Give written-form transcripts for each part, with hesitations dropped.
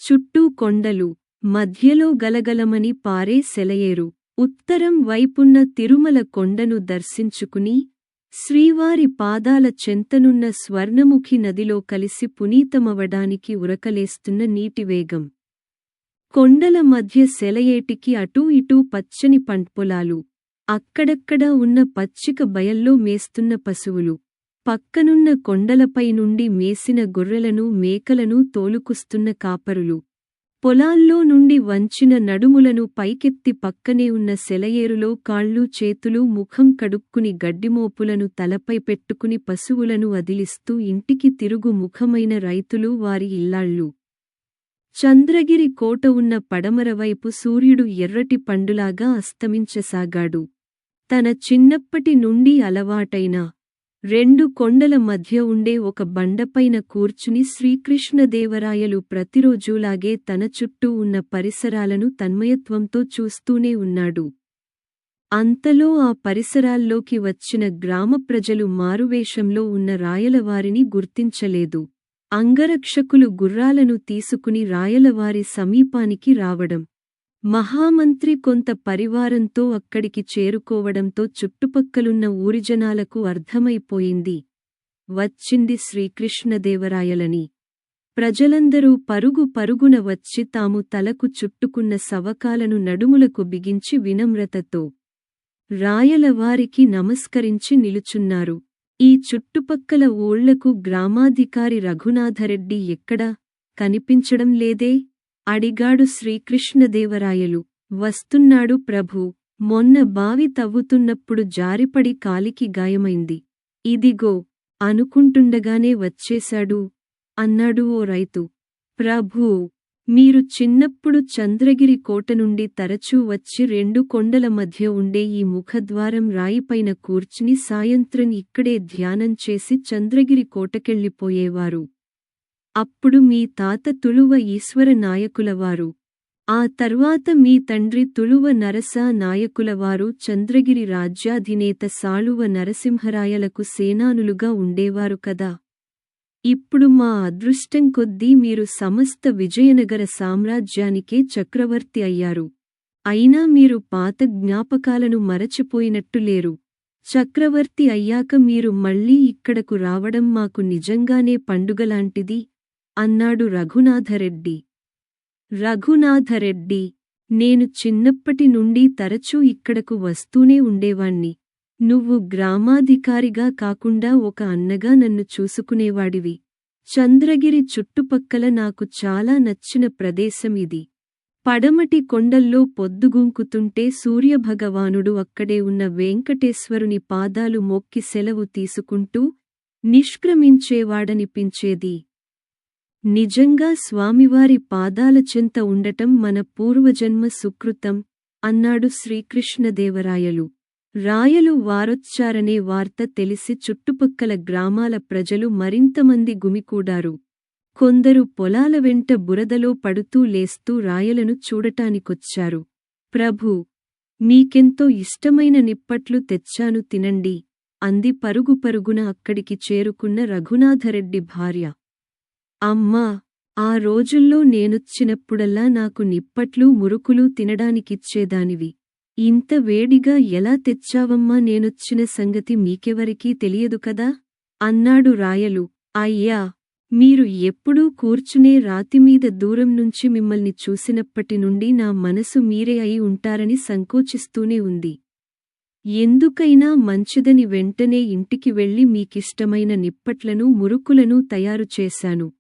చుట్టూ కొండలు, మధ్యలో గలగలమని పారే సెలయేరు. ఉత్తరం వైపున్న తిరుమల కొండను దర్శించుకుని శ్రీవారి పాదాల చెంతనున్న స్వర్ణముఖి నదిలో కలిసి పునీతమవడానికి ఉరకలేస్తున్న నీటివేగం. కొండల మధ్య సెలయేటికి అటూ ఇటూ పచ్చని పంటపొలాలు, అక్కడక్కడా ఉన్న పచ్చిక బయల్లో మేస్తున్న పశువులు, పక్కనున్న కొండలపై నుండి మేసిన గొర్రెలను మేకలను తోలుకుస్తున్న కాపరులు, పొలాల్లో నుండి వంచిన నడుములను పైకెత్తి పక్కనే ఉన్న సెలయేరులో కాళ్ళు చేతులు ముఖం కడుక్కుని గడ్డిమోపులను తలపై పెట్టుకుని పశువులను వదిలిస్తూ ఇంటికి తిరుగు ముఖమైన రైతులు వారి ఇల్లాళ్ళు. చంద్రగిరి కోట ఉన్న పడమరవైపు సూర్యుడు ఎర్రటి పండులాగా అస్తమించసాగాడు. తన చిన్నప్పటి నుండి అలవాటైన రెండు కొండల మధ్య ఉండే ఒక బండపైన కూర్చుని శ్రీకృష్ణదేవరాయలు ప్రతిరోజూలాగే తన చుట్టూ ఉన్న పరిసరాలను తన్మయత్వంతో చూస్తూనే ఉన్నాడు. అంతలో ఆ పరిసరాల్లోకి వచ్చిన గ్రామ ప్రజలు మారువేషంలో ఉన్న రాయలవారిని గుర్తించలేదు. అంగరక్షకులు గుర్రాలను తీసుకుని రాయలవారి సమీపానికి రావడం, మహామంత్రి కొంత పరివారంతో అక్కడికి చేరుకోవడంతో చుట్టుపక్కలున్న ఊరిజనాలకు అర్థమైపోయింది, వచ్చింది శ్రీకృష్ణదేవరాయలని. ప్రజలందరూ పరుగు పరుగున వచ్చి తాము తలకు చుట్టుకున్న సవకాలను నడుములకు బిగించి వినమ్రతతో రాయలవారికి నమస్కరించి నిలుచున్నారు. ఈ చుట్టుపక్కల ఊళ్లకు గ్రామాధికారి రఘునాథరెడ్డి ఎక్కడా కనిపించడం లేదే? అడిగాడు శ్రీకృష్ణదేవరాయలు. వస్తున్నాడు ప్రభూ, మొన్న బావి తవ్వుతున్నప్పుడు జారిపడి కాలికి గాయమైంది. ఇదిగో అనుకుంటుండగానే వచ్చేశాడు అన్నాడు ఓ రైతు. ప్రభూ, మీరు చిన్నప్పుడు చంద్రగిరి కోట నుండి తరచూ వచ్చి రెండు కొండల మధ్య ఉండే ఈ ముఖద్వారం రాయిపైన కూర్చుని సాయంత్రం ఇక్కడే ధ్యానం చేసి చంద్రగిరి కోటకెళ్ళిపోయేవారు. అప్పుడు మీ తాత తుళువ ఈశ్వర నాయకులవారు, ఆ తర్వాత మీ తండ్రి తుళువ నరసా నాయకులవారు చంద్రగిరి రాజ్యాధినేత సాళువ నరసింహరాయలకు సేనానులుగా ఉండేవారు కదా. ఇప్పుడు మా అదృష్టం కొద్దీ మీరు సమస్త విజయనగర సామ్రాజ్యానికే చక్రవర్తి అయ్యారు. అయినా మీరు పాత జ్ఞాపకాలను మరచిపోయినట్టు లేరు. చక్రవర్తి అయ్యాక మీరు మళ్ళీ ఇక్కడకు రావడం మాకు నిజంగానే పండుగలాంటిది అన్నాడు రఘునాథరెడ్డి. రఘునాథరెడ్డి, నేను చిన్నప్పటి నుండి తరచూ ఇక్కడకు వస్తూనే ఉండేవాణ్ణి. నువ్వు గ్రామాధికారిగా కాకుండా ఒక అన్నగా నన్ను చూసుకునేవాడివి. చంద్రగిరి చుట్టుపక్కల నాకు చాలా నచ్చిన ప్రదేశం ఇది. పడమటి కొండల్లో పొద్దుగుంకుతుంటే సూర్యభగవానుడు అక్కడే ఉన్న వెంకటేశ్వరుని పాదాలు మొక్కి సెలవు తీసుకుంటూ నిష్క్రమించేవాడనిపించేది. నిజంగా స్వామివారి పాదాల చెంత ఉండటం మన పూర్వజన్మ సుకృతం అన్నాడు శ్రీకృష్ణదేవరాయలు. రాయలు వారొచ్చారనే వార్త తెలిసి చుట్టుపక్కల గ్రామాల ప్రజలు మరింతమంది గుమికూడారు. కొందరు పొలాల వెంట బురదలో పడుతూ లేస్తూ రాయలను చూడటానికొచ్చారు. ప్రభూ, మీకెంతో ఇష్టమైన నిప్పట్లు తెచ్చాను తినండి అంది పరుగు పరుగున అక్కడికి చేరుకున్న రఘునాథరెడ్డి భార్య. అమ్మా, ఆ రోజుల్లో నేనొచ్చినప్పుడల్లా నాకు నిప్పట్లు మురుకులు తినడానికిచ్చేదానివి. ఇంత వేడిగా ఎలా తెచ్చావమ్మా? నేనొచ్చిన సంగతి మీకెవరికీ తెలియదు కదా అన్నాడు రాయలు. అయ్యా, మీరు ఎప్పుడూ కూర్చునే రాతిమీద దూరం నుంచి మిమ్మల్ని చూసినప్పటి నుండి నా మనసు మీరే అయి ఉంటారని సంకోచిస్తూనే ఉంది. ఎందుకైనా మంచిదని వెంటనే ఇంటికి వెళ్ళి మీకిష్టమైన నిప్పట్లను మురుకులను తయారుచేశాను.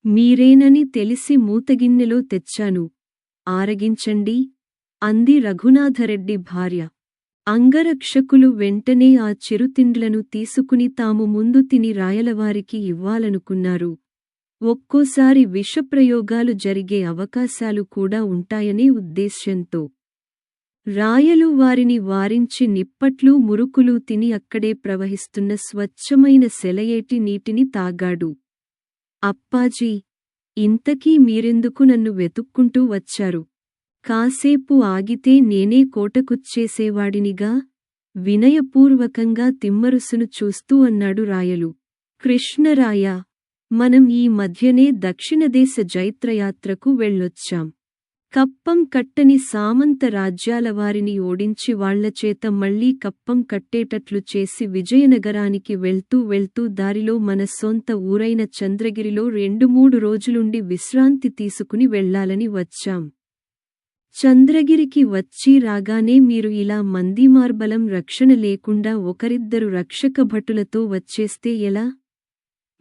మీరేనని తెలిసి మూతగిన్నెలో తెచ్చాను, ఆరగించండి అంది రఘునాథరెడ్డి భార్య. అంగరక్షకులు వెంటనే ఆ చిరుతిండ్లను తీసుకుని తాము ముందు తిని రాయలవారికి ఇవ్వాలనుకున్నారు. ఒక్కోసారి విషప్రయోగాలు జరిగే అవకాశాలు కూడా ఉంటాయనే ఉద్దేశ్యంతో రాయలు వారిని వారించి నిప్పట్లు మురుకులు తిని అక్కడే ప్రవహిస్తున్న స్వచ్ఛమైన సెలయేటి నీటిని తాగాడు. అప్పాజీ, ఇంతకీ మీరెందుకు నన్ను వెతుక్కుంటూ వచ్చారు? కాసేపు ఆగితే నేనే కోటకుచ్చేసేవాడినిగా వినయపూర్వకంగా తిమ్మరుసును చూస్తూ అన్నాడు రాయలు. కృష్ణరాయ, మనం ఈ మధ్యనే దక్షిణదేశ జైత్రయాత్రకు వెళ్ళొచ్చాం. కప్పం కట్టని సామంత రాజ్యాలవారిని ఓడించి వాళ్లచేత మళ్లీ కప్పం కట్టేటట్లు చేసి విజయనగరానికి వెళ్తూ దారిలో మన సొంత ఊరైన చంద్రగిరిలో 2-3 రోజులుండి విశ్రాంతి తీసుకుని వెళ్లాలని వచ్చాం. చంద్రగిరికి వచ్చి రాగానే మీరు ఇలా మందీమార్బలం రక్షణ లేకుండా ఒకరిద్దరు రక్షక భటులతో వచ్చేస్తే ఎలా?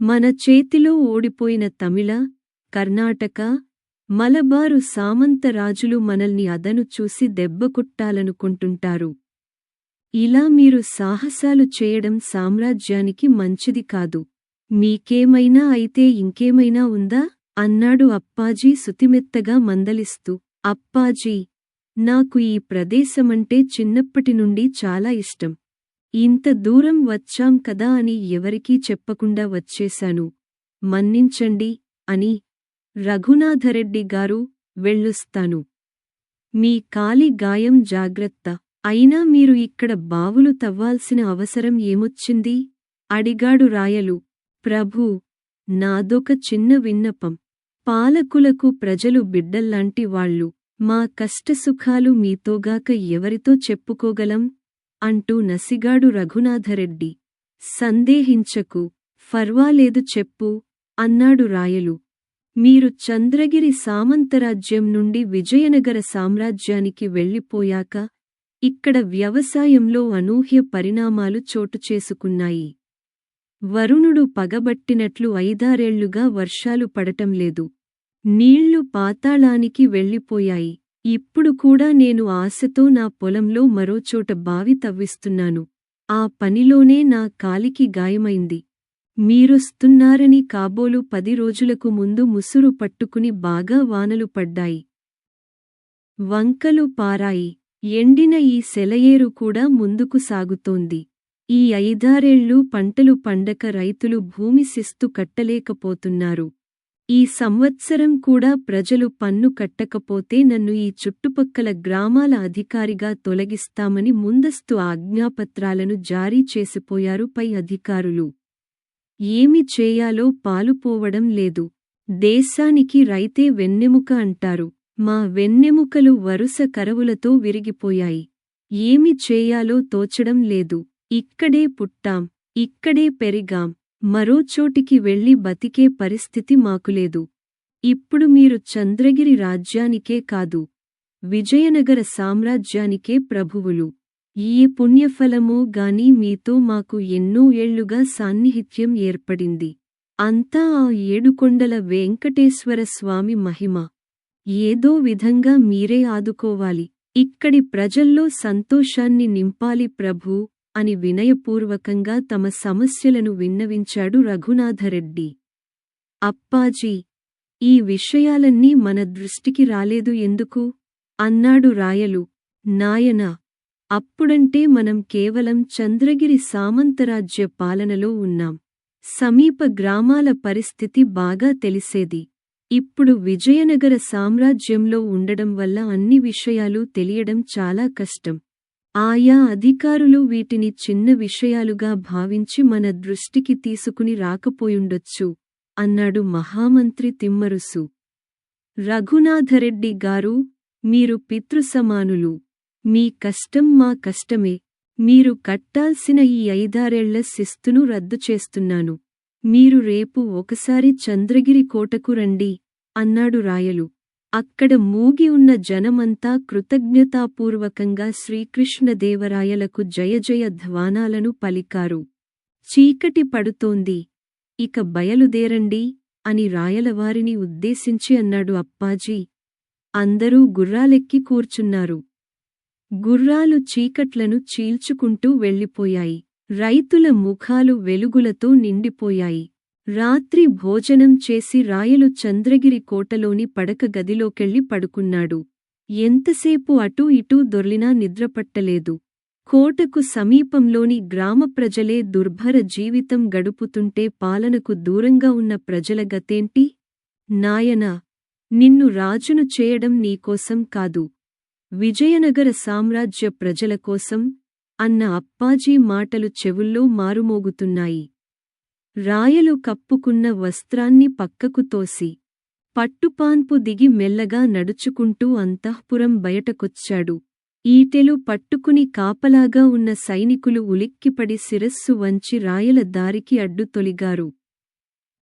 మన చేతిలో ఓడిపోయిన తమిళ, కర్ణాటక, మలబారు సామంత రాజులు మనల్ని అదను చూసి దెబ్బకొట్టాలనుకుంటుంటారు. ఇలా మీరు సాహసాలు చేయడం సామ్రాజ్యానికి మంచిది కాదు. మీకేమైనా అయితే ఇంకేమైనా ఉందా? అన్నాడు అప్పాజీ సుతిమెత్తగా మందలిస్తూ. అప్పాజీ, నాకు ఈ ప్రదేశమంటే చిన్నప్పటినుండి చాలా ఇష్టం. ఇంత దూరం వచ్చాం కదా అని ఎవరికీ చెప్పకుండా వచ్చేశాను. మన్నించండి అని. రఘునాథరెడ్డి గారు, వెళ్ళొస్తాను. మీ కాలి గాయం జాగ్రత్త. అయినా మీరు ఇక్కడ బావులు తవ్వాల్సిన అవసరం ఏమొచ్చింది? అడిగాడు రాయలు. ప్రభూ, నాదొక చిన్న విన్నపం. పాలకులకు ప్రజలు బిడ్డల్లాంటి వాళ్ళు. మా కష్టసుఖాలు మీతోగాక ఎవరితో చెప్పుకోగలం? అంటూ నసిగాడు రఘునాథరెడ్డి. సందేహించకు, ఫర్వాలేదు చెప్పు అన్నాడు రాయలు. మీరు చంద్రగిరి సామంతరాజ్యం నుండి విజయనగర సామ్రాజ్యానికి వెళ్ళిపోయాక ఇక్కడ వ్యవసాయంలో అనూహ్య పరిణామాలు చోటుచేసుకున్నాయి. వరుణుడు పగబట్టినట్లు 5-6 వర్షాలు పడటం లేదు. నీళ్లు పాతాళానికి వెళ్ళిపోయాయి. ఇప్పుడు కూడా నేను ఆశతో నా పొలంలో మరోచోట బావి తవ్విస్తున్నాను. ఆ పనిలోనే నా కాలికి గాయమైంది. మీరొస్తున్నారని కాబోలు 10 రోజులకు ముందు ముసురు పట్టుకుని బాగా వానలు పడ్డాయి. వంకలు పారాయి. ఎండిన ఈ సెలయేరు కూడా ముందుకు సాగుతోంది. ఈ 5-6 పంటలు పండక రైతులు భూమి శిస్తు కట్టలేకపోతున్నారు. ఈ సంవత్సరం కూడా ప్రజలు పన్ను కట్టకపోతే నన్ను ఈ చుట్టుపక్కల గ్రామాల అధికారిగా తొలగిస్తామని ముందస్తు ఆజ్ఞాపత్రాలను జారీ చేసిపోయారు పై అధికారులు. ఏమి చేయాలో పాలుపోవడం లేదు. దేశానికి రైతే వెన్నెముక అంటారు. మా వెన్నెముకలు వరుస కరవులతో విరిగిపోయాయి. ఏమి చేయాలో తోచడం లేదు. ఇక్కడే పుట్టాం, ఇక్కడే పెరిగాం. మరోచోటికి వెళ్లి బతికే పరిస్థితి మాకులేదు. ఇప్పుడు మీరు చంద్రగిరి రాజ్యానికే కాదు, విజయనగర సామ్రాజ్యానికే ప్రభువులు. ఈ పుణ్యఫలమో గాని మీతో మాకు ఎన్నో ఏళ్లుగా సాన్నిహిత్యం ఏర్పడింది. అంతా ఆ ఏడుకొండల వెంకటేశ్వర స్వామి మహిమ. ఏదో విధంగా మీరే ఆదుకోవాలి. ఇక్కడి ప్రజల్లో సంతోషాన్ని నింపాలి ప్రభూ అని వినయపూర్వకంగా తమ సమస్యలను విన్నవించాడు రఘునాథరెడ్డి. అప్పాజీ, ఈ విషయాలన్నీ మన దృష్టికి రాలేదు ఎందుకు? అన్నాడు రాయలు. నాయనా, అప్పుడంటే మనం కేవలం చంద్రగిరి సామంతరాజ్య పాలనలో ఉన్నాం. సమీప గ్రామాల పరిస్థితి బాగా తెలిసేది. ఇప్పుడు విజయనగర సామ్రాజ్యంలో ఉండడం వల్ల అన్ని విషయాలు తెలియడం చాలా కష్టం. ఆయా అధికారులు వీటిని చిన్న విషయాలుగా భావించి మన దృష్టికి తీసుకుని రాకపోయుండొచ్చు అన్నాడు మహామంత్రి తిమ్మరుసు. రఘునాథరెడ్డి గారూ, మీరు పితృసమానులు. మీ కష్టం మా కష్టమే. మీరు కట్టాల్సిన ఈ 5-6 శిస్తును రద్దు చేస్తున్నాను. మీరు రేపు ఒకసారి చంద్రగిరి కోటకు రండి అన్నాడు రాయలు. అక్కడ మూగి ఉన్న జనమంతా కృతజ్ఞతాపూర్వకంగా శ్రీకృష్ణదేవరాయలకు జయజయ ధ్వానాలను పలికారు. చీకటి పడుతోంది, ఇక బయలుదేరండి అని రాయలవారిని ఉద్దేశించి అన్నాడు అప్పాజీ. అందరూ గుర్రాలెక్కి కూర్చున్నారు. గుర్రాలు చీకట్లను చీల్చుకుంటూ వెళ్ళిపోయాయి. రైతుల ముఖాలు వెలుగులతో నిండిపోయాయి. రాత్రి భోజనం చేసి రాయలు చంద్రగిరి కోటలోని పడక గదిలోకెళ్ళి పడుకున్నాడు. ఎంతసేపు అటూ ఇటూ దొర్లినా నిద్రపట్టలేదు. కోటకు సమీపంలోని గ్రామ ప్రజలే దుర్భర జీవితం గడుపుతుంటే పాలనకు దూరంగా ఉన్న ప్రజల గతేంటి? నాయనా, నిన్ను రాజును చేయడం నీకోసం కాదు, విజయనగర సామ్రాజ్య ప్రజల కోసం అన్న అప్పాజీ మాటలు చెవుల్లో మారుమోగుతున్నాయి. రాయలు కప్పుకున్న వస్త్రాన్ని పక్కకు తోసి పట్టుపాన్పు దిగి మెల్లగా నడుచుకుంటూ అంతఃపురం బయటకొచ్చాడు. ఈటెలు పట్టుకుని కాపలాగా ఉన్న సైనికులు ఉలిక్కిపడి శిరస్సు వంచి రాయల దారికి అడ్డు తొలిగారు.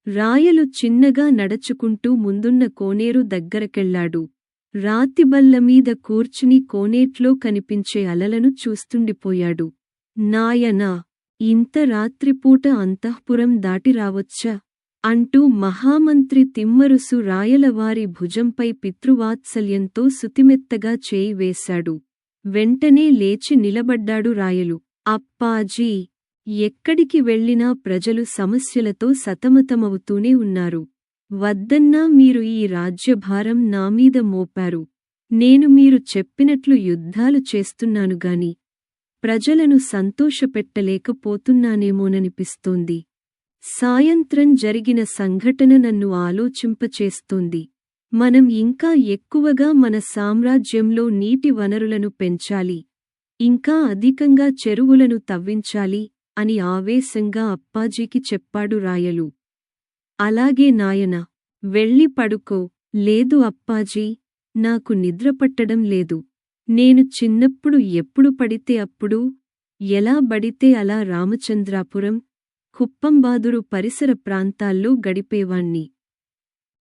రాయలు చిన్నగా నడచుకుంటూ ముందున్న కోనేరు దగ్గరకెళ్లాడు. రాతిబల్లమీద కూర్చుని కోనేట్లో కనిపించే అలలను చూస్తుండిపోయాడు. నాయనా, ఇంత రాత్రిపూట అంతఃపురం దాటి రావచ్చా? అంటూ మహామంత్రి తిమ్మరుసు రాయలవారి భుజంపై పితృవాత్సల్యంతో సుతిమెత్తగా చేయి వేశాడు. వెంటనే లేచి నిలబడ్డాడు రాయలు. అప్పాజీ, ఎక్కడికి వెళ్ళినా ప్రజలు సమస్యలతో సతమతమవుతూనే ఉన్నారు. వద్దన్నా మీరు ఈ రాజ్యభారం నామీద మోపారు. నేను మీరు చెప్పినట్లు యుద్ధాలు చేస్తున్నానుగాని ప్రజలను సంతోషపెట్టలేకపోతున్నానేమోననిపిస్తోంది. సాయంత్రం జరిగిన సంఘటన నన్ను ఆలోచింపచేస్తోంది. మనం ఇంకా ఎక్కువగా మన సామ్రాజ్యంలో నీటి వనరులను పెంచాలి, ఇంకా అధికంగా చెరువులను తవ్వించాలి అని ఆవేశంగా అప్పాజీకి చెప్పాడు రాయలు. అలాగే నాయనా, వెళ్ళి పడుకో. లేదు అప్పాజీ, నాకు నిద్రపట్టడం లేదు. నేను చిన్నప్పుడు ఎప్పుడు పడితే అప్పుడు, ఎలా బడితే అలా రామచంద్రాపురం, కుప్పంబాదురు పరిసర ప్రాంతాల్లో గడిపేవాణ్ణి.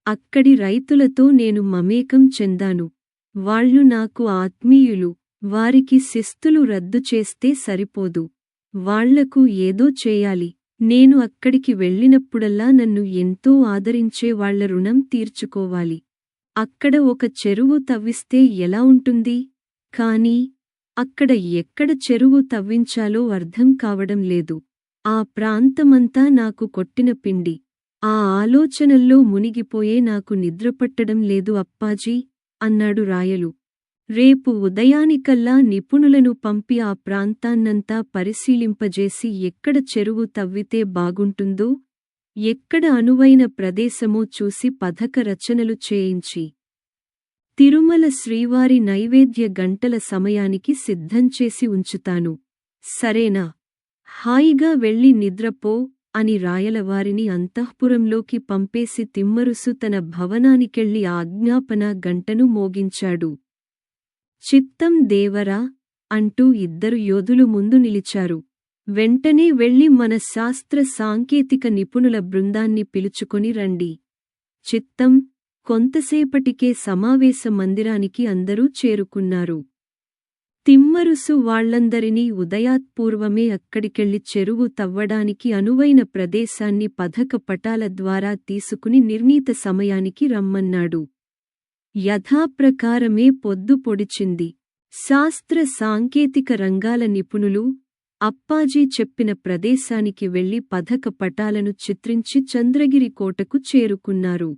అక్కడి రైతులతో నేను మమేకం చెందాను. వాళ్ళు నాకు ఆత్మీయులు. వారికి శిస్తులు రద్దు చేస్తే సరిపోదు, వాళ్లకు ఏదో చేయాలి. నేను అక్కడికి వెళ్ళినప్పుడల్లా నన్ను ఎంతో ఆదరించే వాళ్ల రుణం తీర్చుకోవాలి. అక్కడ ఒక చెరువు తవ్విస్తే ఎలా ఉంటుంది? కానీ అక్కడ ఎక్కడ చెరువు తవ్వించాలో అర్థం కావడం లేదు. ఆ ప్రాంతమంతా నాకు కొట్టిన పిండి. ఆ ఆలోచనల్లో మునిగిపోయే నాకు నిద్రపట్టడం లేదు అప్పాజీ, అన్నాడు రాయలు. రేపు ఉదయానికల్లా నిపుణులను పంపి ఆ ప్రాంతాన్నంతా పరిశీలింపజేసి ఎక్కడ చెరువు తవ్వితే బాగుంటుందో, ఎక్కడ అనువైన ప్రదేశమో చూసి పథక రచనలు చేయించి తిరుమల శ్రీవారి నైవేద్య గంటల సమయానికి సిద్ధంచేసి ఉంచుతాను. సరేనా? హాయిగా వెళ్ళి నిద్రపో అని రాయలవారిని అంతఃపురంలోకి పంపేసి తిమ్మరుసు తన భవనానికెళ్ళి ఆజ్ఞాపన గంటను మోగించాడు. చిత్తం దేవరా అంటూ ఇద్దరు యోధులు ముందు నిలిచారు. వెంటనే వెళ్ళి మన శాస్త్ర సాంకేతిక నిపుణుల బృందాన్ని పిలుచుకొని రండి. చిత్తం. కొంతసేపటికే సమావేశ మందిరానికి అందరూ చేరుకున్నారు. తిమ్మరుసు వాళ్లందరినీ ఉదయాత్పూర్వమే అక్కడికెళ్ళి చెరువు తవ్వడానికి అనువైన ప్రదేశాన్ని పథక పటాల ద్వారా తీసుకుని నిర్ణీత సమయానికి రమ్మన్నాడు. యథాప్రకారమే పొద్దు పొడిచింది. శాస్త్ర సాంకేతిక రంగాల నిపుణులు అప్పాజీ చెప్పిన ప్రదేశానికి వెళ్లి పథక పటాలను చిత్రించి చంద్రగిరి కోటకు చేరుకున్నారు.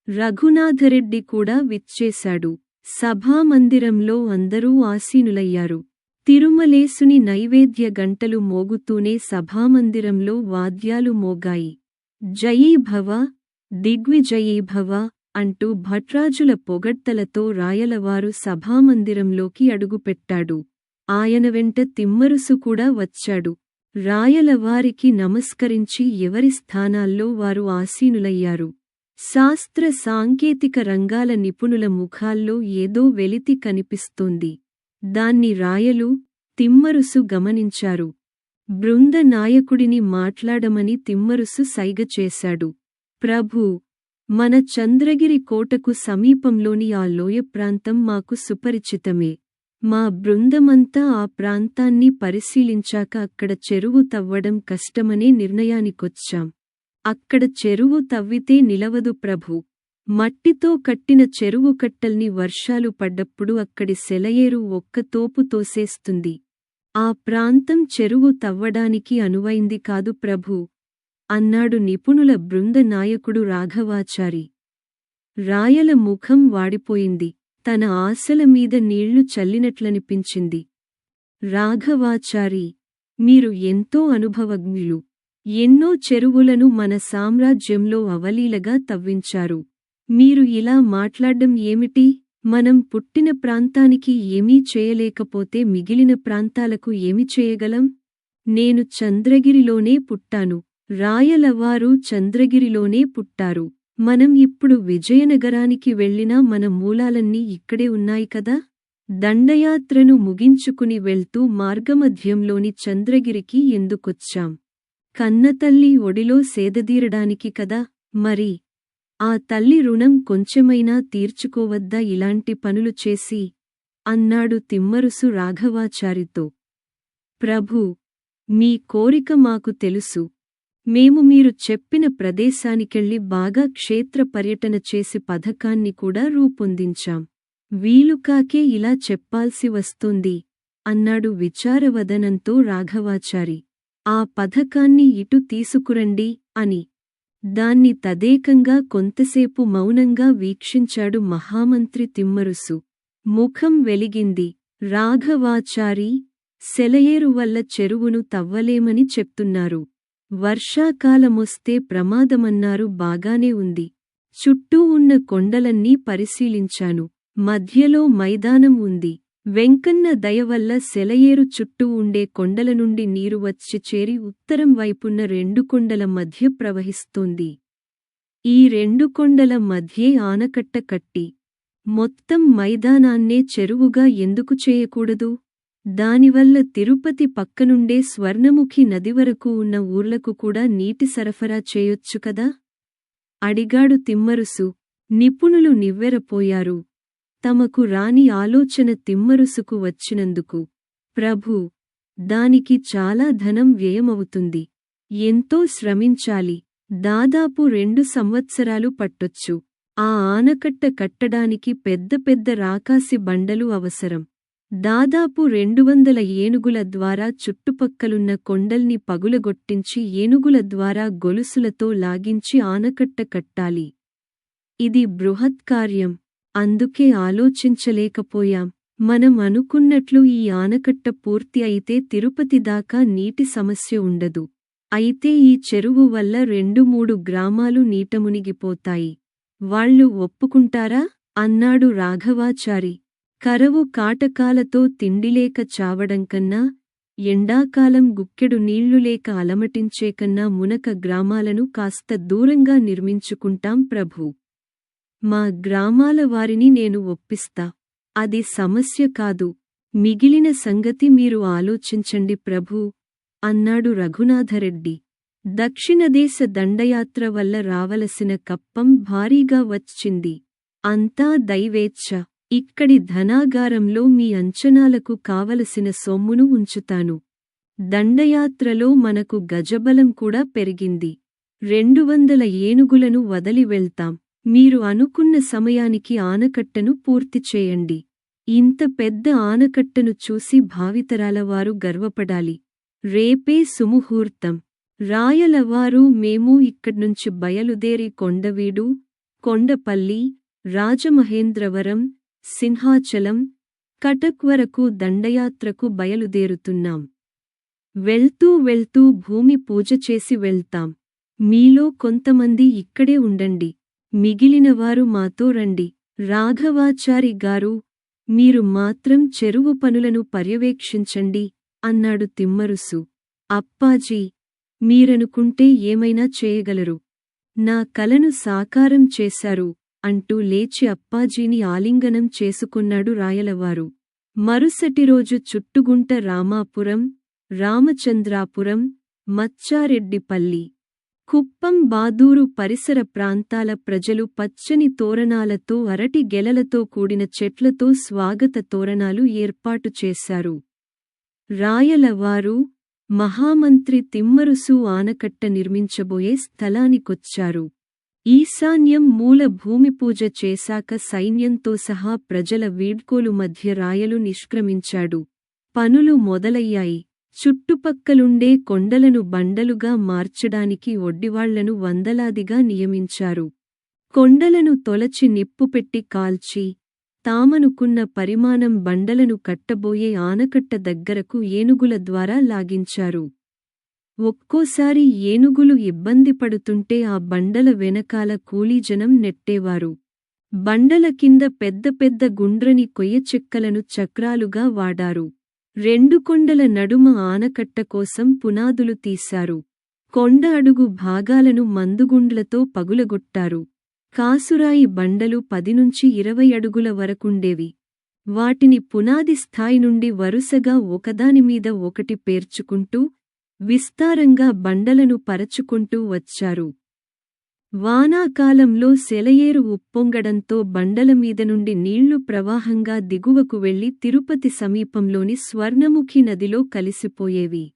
రఘునాథరెడ్డి కూడా విచ్చేశాడు. సభామందిరంలో అందరూ ఆసీనులయ్యారు. తిరుమలేసుని నైవేద్య గంటలు మోగుతూనే సభామందిరంలో వాద్యాలు మోగాయి. జయీభవ, దిగ్విజయీభవ అంటూ భట్రాజుల పొగడ్తలతో రాయలవారు సభామందిరంలోకి అడుగుపెట్టాడు. ఆయన వెంట తిమ్మరుసు కూడా వచ్చాడు. రాయలవారికి నమస్కరించి ఎవరి స్థానాల్లో వారు ఆసీనులయ్యారు. శాస్త్ర సాంకేతిక రంగాల నిపుణుల ముఖాల్లో ఏదో వెలితి కనిపిస్తోంది. దాన్ని రాయలు, తిమ్మరుసు గమనించారు. బృంద నాయకుడిని మాట్లాడమని తిమ్మరుసు సైగ చేశాడు. ప్రభూ, మన చంద్రగిరి కోటకు సమీపంలోని ఆ లోయ ప్రాంతం మాకు సుపరిచితమే. మా బృందమంతా ఆ ప్రాంతాన్ని పరిశీలించాక అక్కడ చెరువు తవ్వడం కష్టమనే నిర్ణయానికొచ్చాం. అక్కడ చెరువు తవ్వితే నిలవదు ప్రభూ. మట్టితో కట్టిన చెరువు కట్టల్ని వర్షాలు పడ్డప్పుడు అక్కడి సెలయేరు ఒక్క తోపు తోసేస్తుంది. ఆ ప్రాంతం చెరువు తవ్వడానికి అనువైంది కాదు ప్రభూ, అన్నాడు నిపుణుల బృంద నాయకుడు రాఘవాచారి. రాయల ముఖం వాడిపోయింది. తన ఆశల మీద నీళ్లు చల్లినట్లనిపించింది. రాఘవాచారి, మీరు ఎంతో అనుభవజ్ఞులు. ఎన్నో చెరువులను మన సామ్రాజ్యంలో అవలీలగా తవ్వించారు. మీరు ఇలా మాట్లాడ్డం ఏమిటి? మనం పుట్టిన ప్రాంతానికి ఏమీ చేయలేకపోతే మిగిలిన ప్రాంతాలకు ఏమి చేయగలం? నేను చంద్రగిరిలోనే పుట్టాను. రాయలవారు చంద్రగిరిలోనే పుట్టారు. మనం ఇప్పుడు విజయనగరానికి వెళ్ళినా మన మూలాలన్నీ ఇక్కడే ఉన్నాయి కదా. దండయాత్రను ముగించుకుని వెళ్తూ మార్గమధ్యంలోని చంద్రగిరికి ఎందుకొచ్చాం? కన్నతల్లి ఒడిలో సేదదీరడానికి కదా. మరి ఆ తల్లి రుణం కొంచెమైనా తీర్చుకోవద్దా ఇలాంటి పనులు చేసి? అన్నాడు తిమ్మరుసు రాఘవాచారితో. ప్రభూ, మీ కోరిక మాకు తెలుసు. మేము మీరు చెప్పిన ప్రదేశానికెళ్ళి బాగా క్షేత్ర పర్యటన చేసి పథకాన్ని కూడా రూపొందించాం. వీలుకాకే ఇలా చెప్పాల్సి వస్తోంది అన్నాడు విచారవదనంతో రాఘవాచారి. ఆ పథకాన్ని ఇటు తీసుకురండి అని. దాన్ని తదేకంగా కొంతసేపు మౌనంగా వీక్షించాడు మహామంత్రి తిమ్మరుసు. ముఖం వెలిగింది. రాఘవాచారి, సెలయేరు వల్ల చెరువును తవ్వలేమని చెప్తున్నారు. వర్షాకాలమొస్తే ప్రమాదమన్నారు. బాగానే ఉంది. చుట్టూ ఉన్న కొండలన్నీ పరిశీలించాను. మధ్యలో మైదానం ఉంది. వెంకన్న దయవల్ల సెలయేరు చుట్టూ ఉండే కొండల నుండి నీరు వచ్చి చేరి ఉత్తరం వైపున్న 2 కొండల మధ్య ప్రవహిస్తోంది. ఈ 2 కొండల మధ్యే ఆనకట్ట కట్టి మొత్తం మైదానాన్నే చెరువుగా ఎందుకు చేయకూడదు? దానివల్ల తిరుపతి పక్కనుండే స్వర్ణముఖి నది వరకు ఉన్న ఊర్లకు కూడా నీటి సరఫరా చేయొచ్చు కదా? అడిగాడు తిమ్మరుసు. నిపుణులు నివ్వెరపోయారు. తమకు రాని ఆలోచన తిమ్మరుసుకు వచ్చినందుకు. ప్రభూ, దానికి చాలా ధనం వ్యయమవుతుంది. ఎంతో శ్రమించాలి. దాదాపు 2 సంవత్సరాలు పట్టొచ్చు. ఆ ఆనకట్ట కట్టడానికి పెద్ద పెద్ద రాకాసి బండలు అవసరం. దాదాపు 200 ఏనుగుల ద్వారా చుట్టుపక్కలున్న కొండల్ని పగులగొట్టించి ఏనుగుల ద్వారా గొలుసులతో లాగించి ఆనకట్ట కట్టాలి. ఇది బృహత్కార్యం. అందుకే ఆలోచించలేకపోయాం. మనం అనుకున్నట్లు ఈ ఆనకట్ట పూర్తి అయితే తిరుపతి దాకా నీటి సమస్య ఉండదు. అయితే ఈ చెరువు వల్ల 2-3 గ్రామాలు నీటమునిగిపోతాయి. వాళ్ళు ఒప్పుకుంటారా? అన్నాడు రాఘవాచారి. కరవు కాటకాలతో తిండిలేక చావడంకన్నా, ఎండాకాలం గుక్కెడు నీళ్లులేక అలమటించేకన్నా మునక గ్రామాలను కాస్త దూరంగా నిర్మించుకుంటాం ప్రభూ. మా గ్రామాల వారిని నేను ఒప్పిస్తా. అది సమస్య కాదు. మిగిలిన సంగతి మీరు ఆలోచించండి ప్రభూ అన్నాడు రఘునాథరెడ్డి. దక్షిణదేశ దండయాత్ర వల్ల రావలసిన కప్పం భారీగా వచ్చింది. అంతా దైవేచ్ఛ. ఇక్కడి ధనాగారంలో మీ అంచనాలకు కావలసిన సొమ్మును ఉంచుతాను. దండయాత్రలో మనకు గజబలం కూడా పెరిగింది. 200 ఏనుగులను వదలి వెళ్తాం. మీరు అనుకున్న సమయానికి ఆనకట్టను పూర్తి చేయండి. ఇంత పెద్ద ఆనకట్టను చూసి భావితరాలవారు గర్వపడాలి. రేపే సుముహూర్తం. రాయలవారు మేము ఇక్కడ్నుంచి బయలుదేరి కొండవీడు, కొండపల్లి, రాజమహేంద్రవరం, సింహాచలం, కటక్ వరకు దండయాత్రకు బయలుదేరుతున్నాం. వెళ్తూ భూమి పూజ చేసి వెళ్తాం. మీలో కొంతమంది ఇక్కడే ఉండండి. మిగిలినవారు మాతో రండి. రాఘవాచారి గారు, మీరు మాత్రం చెరువు పనులను పర్యవేక్షించండి అన్నాడు తిమ్మరుసు. అప్పాజీ, మీరనుకుంటే ఏమైనా చేయగలరు. నా కలను సాకారం చేశారు అంటూ లేచి అప్పాజీని ఆలింగనం చేసుకున్నాడు రాయలవారు. మరుసటి రోజు చుట్టుగుంట రామాపురం, రామచంద్రాపురం, మచ్చారెడ్డిపల్లి, కుప్పం బాదూరు పరిసర ప్రాంతాల ప్రజలు పచ్చని తోరణాలతో అరటి గెలలతో కూడిన చెట్లతో స్వాగత తోరణాలు ఏర్పాటు చేశారు. రాయలవారు, మహామంత్రి తిమ్మరుసు ఆనకట్ట నిర్మించబోయే స్థలానికొచ్చారు. ఈశాన్యం మూల భూమిపూజ చేశాక సైన్యంతో సహా ప్రజల వీడ్కోలు మధ్య రాయలు నిష్క్రమించాడు. పనులు మొదలయ్యాయి. చుట్టుపక్కలుండే కొండలను బండలుగా మార్చడానికి ఒడ్డివాళ్లను వందలాదిగా నియమించారు. కొండలను తొలచి నిప్పుపెట్టి కాల్చి, తామనుకున్న పరిమాణం బండలను కట్టబోయే ఆనకట్ట దగ్గరకు ఏనుగుల ద్వారా లాగించారు. ఒక్కోసారి ఏనుగులు ఇబ్బంది పడుతుంటే ఆ బండల వెనకాల కూలీజనం నెట్టేవారు. బండల కింద పెద్ద పెద్ద గుండ్రని కొయ్యచెక్కలను చక్రాలుగా వాడారు. 2 కొండల నడుమ ఆనకట్ట కోసం పునాదులు తీశారు. కొండ అడుగు భాగాలను మందుగుండ్లతో పగులగొట్టారు. కాసురాయి బండలు 10 నుంచి 20 అడుగుల వరకుండేవి. వాటిని పునాది స్థాయి నుండి వరుసగా ఒకదానిమీద ఒకటి పేర్చుకుంటూ, విస్తారంగా బండలను పరచుకుంటూ వచ్చారు. వానాకాలంలో సెలయేరు ఉప్పొంగడంతో బండలమీద నుండి నీళ్లు ప్రవాహంగా దిగువకు వెళ్లి తిరుపతి సమీపంలోని స్వర్ణముఖి నదిలో కలిసిపోయేవి.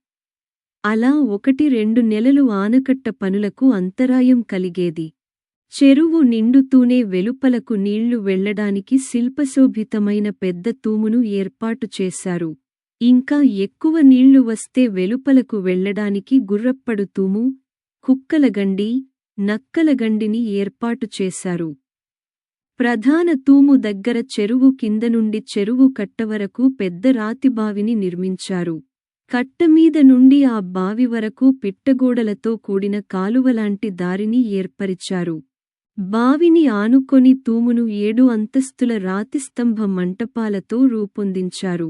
అలా 1-2 నెలలు ఆనకట్ట పనులకు అంతరాయం కలిగేది. చెరువు నిండుతూనే వెలుపలకు నీళ్లు వెళ్లడానికి శిల్పశోభితమైన పెద్ద తూమును ఏర్పాటు చేశారు. ఇంకా ఎక్కువ నీళ్లు వస్తే వెలుపలకు వెళ్లడానికి గుర్రప్పడు తూము, కుక్కలగండి, నక్కలగండిని ఏర్పాటు చేశారు. ప్రధాన తూము దగ్గర చెరువు కింద నుండి చెరువు కట్టవరకు పెద్ద రాతిబావిని నిర్మించారు. కట్టమీద నుండి ఆ బావి వరకు పిట్టగోడలతో కూడిన కాలువలాంటి దారిని ఏర్పరిచారు. బావిని ఆనుకొని తూమును 7 అంతస్తుల రాతిస్తంభ మంటపాలతో రూపొందించారు.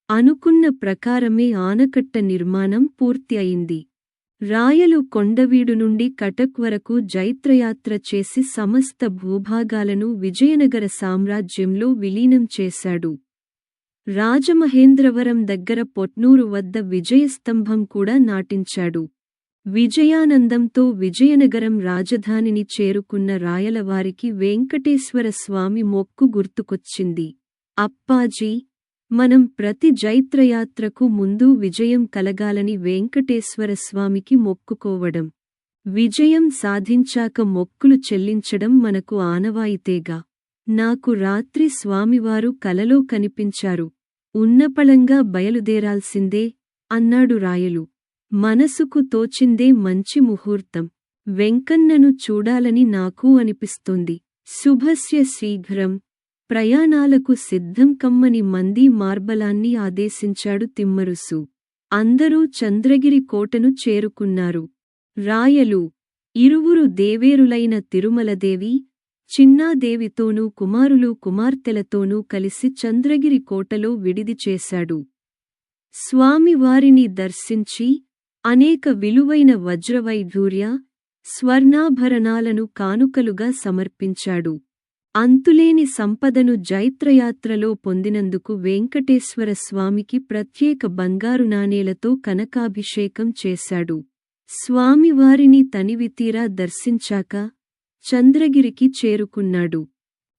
అనుకున్న ప్రకారమే ఆనకట్ట నిర్మాణం పూర్తి అయింది. రాయలు కొండవీడు నుండి కటక్ వరకు జైత్రయాత్ర చేసి సమస్త భూభాగాలను విజయనగర సామ్రాజ్యంలో విలీనం చేశాడు. రాజమహేంద్రవరం దగ్గర పొట్నూరు వద్ద విజయస్తంభం కూడా నాటించాడు. విజయానందంతో విజయనగరం రాజధానిని చేరుకున్న రాయలవారికి వెంకటేశ్వర స్వామి మొక్కు గుర్తుకొచ్చింది. అప్పాజీ, మనం ప్రతి జైత్రయాత్రకు ముందు విజయం కలగాలని వెంకటేశ్వర స్వామికి మొక్కుకోవడం, విజయం సాధించాక మొక్కులు చెల్లించడం మనకు ఆనవాయితేగా. నాకు రాత్రి స్వామివారు కలలో కనిపించారు. ఉన్నపళంగా బయలుదేరాల్సిందే అన్నాడు రాయలు. మనసుకు తోచిందే మంచి ముహూర్తం. వెంకన్నను చూడాలని నాకూ అనిపిస్తోంది. శుభస్య శీఘ్రం. ప్రయాణాలకు సిద్ధం కమ్మని మంది మార్బలాన్ని ఆదేశించాడు తిమ్మరుసు. అందరూ చంద్రగిరి కోటను చేరుకున్నారు. రాయలు, ఇరువురు దేవేరులైన తిరుమలదేవి, చిన్నాదేవితోనూ కుమారులు కుమార్తెలతోనూ కలిసి చంద్రగిరి కోటలో విడిది చేశాడు. స్వామివారిని దర్శించి అనేక విలువైన వజ్రవైఢూర్య, స్వర్ణాభరణాలను కానుకలుగా సమర్పించాడు. అంతులేని సంపదను జైత్రయాత్రలో పొందినందుకు వెంకటేశ్వర స్వామికి ప్రత్యేక బంగారు నాణేలతో కనకాభిషేకం చేశాడు. స్వామివారిని తనివితీరా దర్శించాక చంద్రగిరికి చేరుకున్నాడు.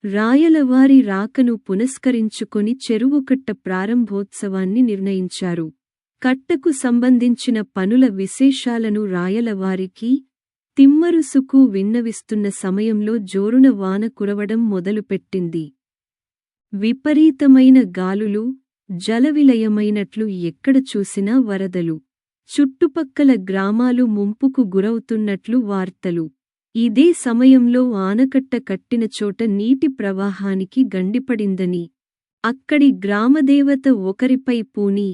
రాయలవారి రాకను పునస్కరించుకొని చెరువుకట్ట ప్రారంభోత్సవాన్ని నిర్ణయించారు. కట్టకు సంబంధించిన పనుల విశేషాలను రాయలవారికి, తిమ్మరుసుకు విన్నవిస్తున్న సమయంలో జోరున వాన కురవడం మొదలుపెట్టింది. విపరీతమైన గాలులు, జలవిలయమైనట్లు ఎక్కడ చూసినా వరదలు. చుట్టుపక్కల గ్రామాలు ముంపుకు గురవుతున్నట్లు వార్తలు. ఇదే సమయంలో ఆనకట్ట కట్టిన చోట నీటి ప్రవాహానికి గండిపడిందని, అక్కడి గ్రామదేవత ఒకరిపై పూని,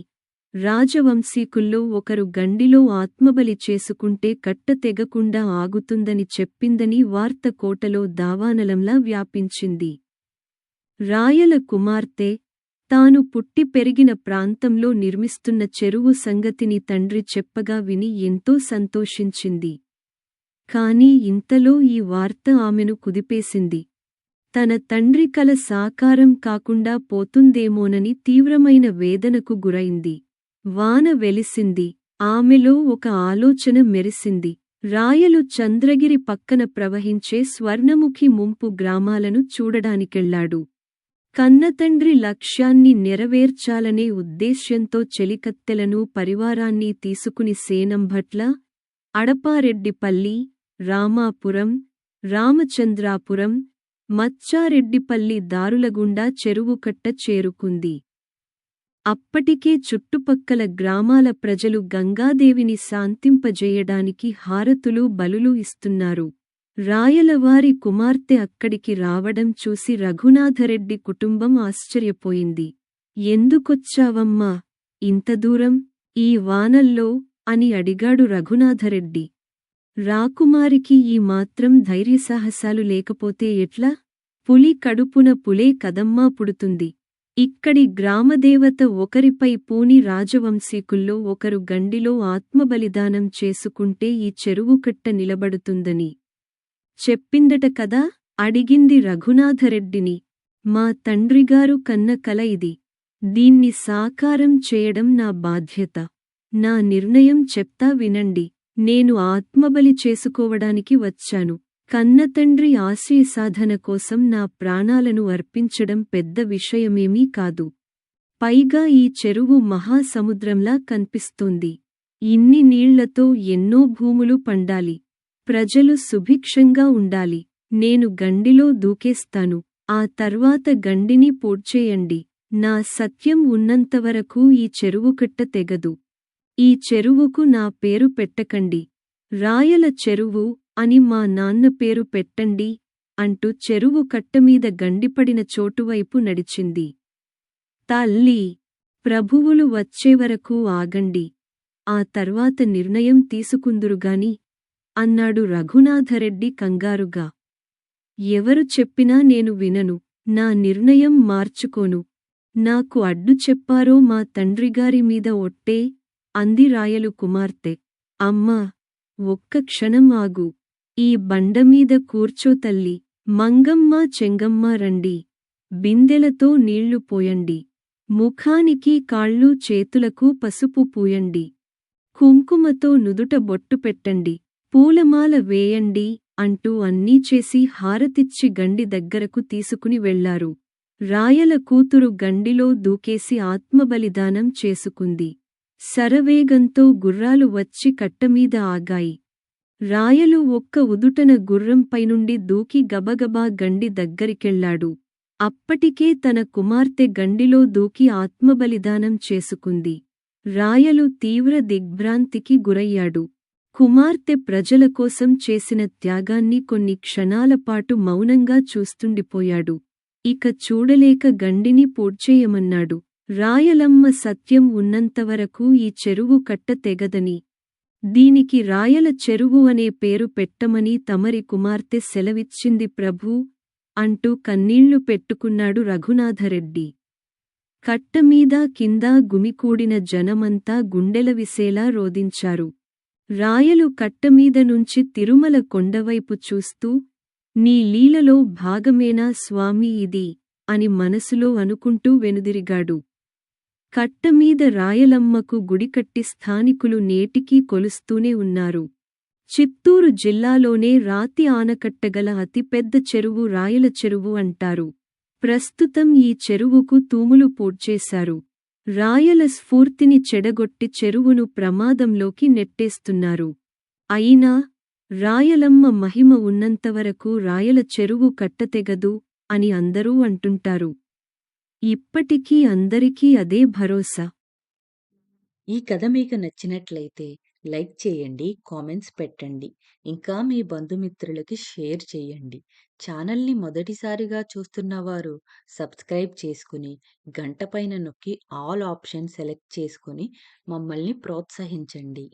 రాజవంశీకుల్లో ఒకరు గండిలో ఆత్మబలి చేసుకుంటే కట్ట తెగకుండా ఆగుతుందని చెప్పిందని వార్త కోటలో దావానలంలా వ్యాపించింది. రాయల కుమార్తె, తాను పుట్టి పెరిగిన ప్రాంతంలో నిర్మిస్తున్న చెరువు సంగతిని తండ్రి చెప్పగా విని ఎంతో సంతోషించింది. కాని ఇంతలో ఈ వార్త ఆమెను కుదిపేసింది. తన తండ్రి కల సాకారం కాకుండా పోతుందేమోనని తీవ్రమైన వేదనకు గురైంది. వాన వెలిసింది. ఆమెలో ఒక ఆలోచన మెరిసింది. రాయలు చంద్రగిరి పక్కన ప్రవహించే స్వర్ణముఖి ముంపు గ్రామాలను చూడడానికెళ్లాడు. కన్నతండ్రి లక్ష్యాన్ని నెరవేర్చాలనే ఉద్దేశ్యంతో చెలికత్తెలను పరివారాన్ని తీసుకుని సేనంభట్ల, అడపారెడ్డిపల్లి, రామాపురం, రామచంద్రాపురం, మచ్చారెడ్డిపల్లి దారులగుండా చెరువుకట్ట చేరుకుంది. అప్పటికే చుట్టుపక్కల గ్రామాల ప్రజలు గంగాదేవిని శాంతింపజేయడానికి హారతులు బలులు ఇస్తున్నారు. రాయలవారి కుమార్తె అక్కడికి రావడం చూసి రఘునాథరెడ్డి కుటుంబం ఆశ్చర్యపోయింది. ఎందుకొచ్చావమ్మా ఇంత దూరం, ఈ వానల్లో అని అడిగాడు రఘునాథరెడ్డి. రాకుమారికి ఈ మాత్రం ధైర్యసాహసాలు లేకపోతే ఎట్లా? పులి కడుపున పులే కదమ్మా పుడుతుంది. ఇక్కడి గ్రామదేవత ఒకరిపై పూని రాజవంశీకుల్లో ఒకరు గండిలో ఆత్మబలిదానం చేసుకుంటే ఈ చెరువుకట్ట నిలబడుతుందని చెప్పిందట కదా? అడిగింది రఘునాథరెడ్డిని. మా తండ్రిగారు కన్న కల ఇది. దీన్ని సాకారం చేయడం నా బాధ్యత. నా నిర్ణయం చెప్తా వినండి. నేను ఆత్మబలి చేసుకోవడానికి వచ్చాను. కన్నతండ్రి ఆశయ సాధన కోసం నా ప్రాణాలను అర్పించడం పెద్ద విషయమేమీ కాదు. పైగా ఈ చెరువు మహాసముద్రంలా కన్పిస్తోంది. ఇన్ని నీళ్లతో ఎన్నో భూములు పండాలి. ప్రజలు సుభిక్షంగా ఉండాలి. నేను గండిలో దూకేస్తాను. ఆ తర్వాత గండిని పూడ్చేయండి. నా సత్యం ఉన్నంతవరకు ఈ చెరువుకట్ట తెగదు. ఈ చెరువుకు నా పేరు పెట్టకండి. రాయల చెరువు అని మా నాన్న పేరు పెట్టండి అంటూ చెరువు కట్టమీద గండిపడిన చోటువైపు నడిచింది. తల్లీ! ప్రభువులు వచ్చేవరకు ఆగండి. ఆ తర్వాత నిర్ణయం తీసుకుందురుగాని అన్నాడు రఘునాథరెడ్డి కంగారుగా. ఎవరు చెప్పినా నేను వినను. నా నిర్ణయం మార్చుకోను. నాకు అడ్డు చెప్పారో మా తండ్రిగారి మీద ఒట్టే అంది రాయలు కుమార్తె. అమ్మా! ఒక్క క్షణం ఆగు. ఈ బండమీద కూర్చో తల్లి. మంగమ్మ చెంగమ్మ రండి. బిందెలతో నీళ్లు పోయండి. ముఖానికి కాళ్ళు చేతులకు పసుపు పూయండి. కుంకుమతో నుదుట బొట్టు పెట్టండి. పూలమాల వేయండి అంటూ అన్నీ చేసి హారతిచ్చి గండి దగ్గరకు తీసుకుని వెళ్లారు. రాయల కూతురు గండిలో దూకేసి ఆత్మబలిదానం చేసుకుంది. శరవేగంతో గుర్రాలు వచ్చి కట్టమీద ఆగాయి. రాయలు ఒక్క ఉదుటన గుర్రంపైనుండి దూకి గబగబా గండి దగ్గరికెళ్లాడు. అప్పటికే తన కుమార్తె గండిలో దూకి ఆత్మబలిదానం చేసుకుంది. రాయలు తీవ్ర దిగ్భ్రాంతికి గురయ్యాడు. కుమార్తె ప్రజల కోసం చేసిన త్యాగాన్ని కొన్ని క్షణాలపాటు మౌనంగా చూస్తుండిపోయాడు. ఇక చూడలేక గండిని పూడ్చేయమన్నాడు. రాయలమ్మ సత్యం ఉన్నంతవరకు ఈ చెరువు కట్ట తెగదని, దీనికి రాయల చెరువు అనే పేరు పెట్టమని తమరి కుమార్తె సెలవిచ్చింది ప్రభూ అంటూ కన్నీళ్లు పెట్టుకున్నాడు రఘునాథరెడ్డి. కట్టమీద కింద గుమికూడిన జనమంతా గుండెలవిసేలా రోదించారు. రాయలు కట్టమీద నుంచి తిరుమల కొండవైపు చూస్తూ, నీ లీలలో భాగమేనా స్వామి ఇది అని మనసులో అనుకుంటూ వెనుదిరిగాడు. కట్టమీద రాయలమ్మకు గుడికట్టి స్థానికులు నేటికీ కొలుస్తూనే ఉన్నారు. చిత్తూరు జిల్లాలోనే రాతి ఆనకట్టగల అతిపెద్ద చెరువు రాయల చెరువు అంటారు. ప్రస్తుతం ఈ చెరువుకు తూములు పూడ్చేశారు. రాయల స్ఫూర్తిని చెడగొట్టి చెరువును ప్రమాదంలోకి నెట్టేస్తున్నారు. అయినా రాయలమ్మ మహిమ ఉన్నంతవరకు రాయల చెరువు కట్టతెగదు అని అందరూ అంటుంటారు. ఇప్పటికీ అందరికీ అదే భరోసా. ఈ కథ మీకు నచ్చినట్లయితే లైక్ చేయండి, కామెంట్స్ పెట్టండి. ఇంకా మీ బంధుమిత్రులకి షేర్ చేయండి. ఛానల్ని మొదటిసారిగా చూస్తున్నవారు సబ్స్క్రైబ్ చేసుకుని గంట పైన నొక్కి ఆల్ ఆప్షన్ సెలెక్ట్ చేసుకుని మమ్మల్ని ప్రోత్సహించండి.